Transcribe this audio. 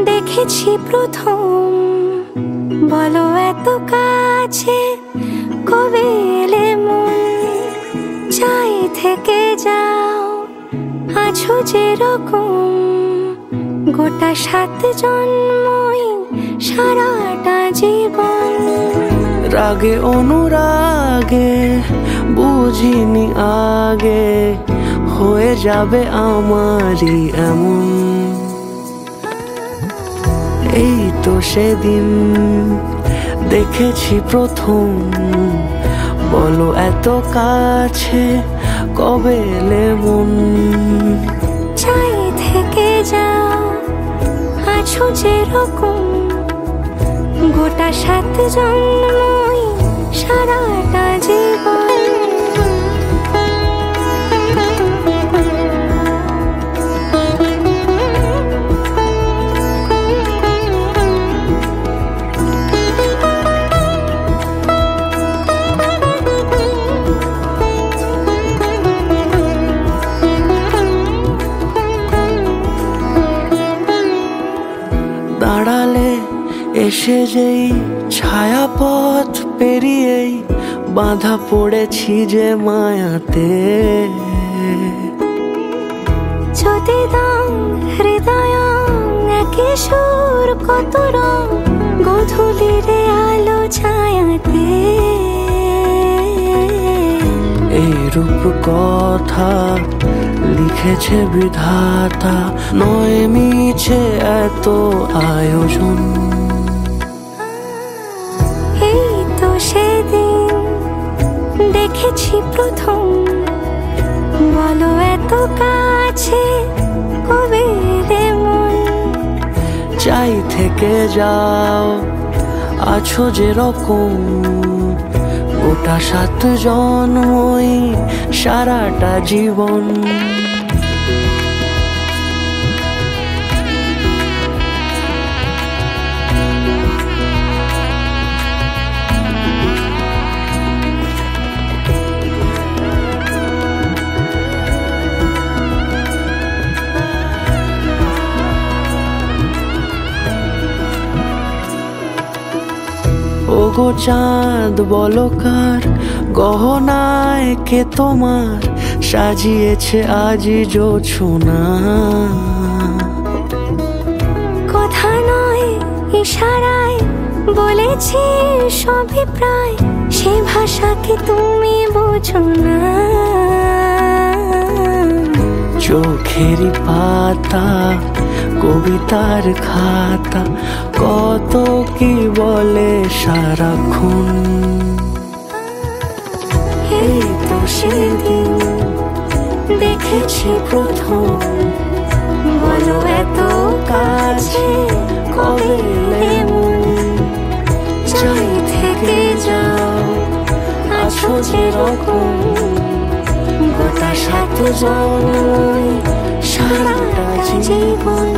দেখেছি প্রথম, বলো এত কাছে কবে এলে মন, চাই থেকে যাও আছো যেরকম, গোটা 7 জন্মই সারাটা জীবন। রাগে অনুরাগে বুঝিনি আগে, হয়ে যাবে আমারই এমন। এই তো সেদিন দেখেছি প্রথম, বলো এত কাছে কবে এলে মন, চাই থেকে যাও আছো যেরকম, গোটা 7 জন্মই সারাটা জীবন। দাঁড়ালে এসে যেই ছায়াপথ পেরিয়েই বাঁধা পড়েছি যে মায়াতে, যদি দাও হৃদয় একে সুর কত রং, গধূলির আলো ছায়াতে। এই রূপ কথা লিখেছে বিধাতা, নয় মিছে এত আয়োজন। এই তো সেদিন দেখেছি প্রথম, বলো এত কাছে কবে এলে মন, চাই থেকে যাও আছো যেরকম, গোটা 7 জন্মই সারাটা জীবন। ওগো চাঁদ বলো কার গহনায় কে তোমার সাজিয়েছে আজি জোছনা, কথা নয় ইশারায় বলেছি সবই প্রায়, সে ভাষাকে তুমি বোঝো না। চোখেরই পাতা কবিতার খাতা, কত কি বলে সারাক্ষণ। এই তো সেদিন দেখেছি প্রথম, বলো এত কাছে কবে এলে মন, চাই থেকে যাও আছো যেরকম, গোটা 7 জন্মই সারাটা জীবন।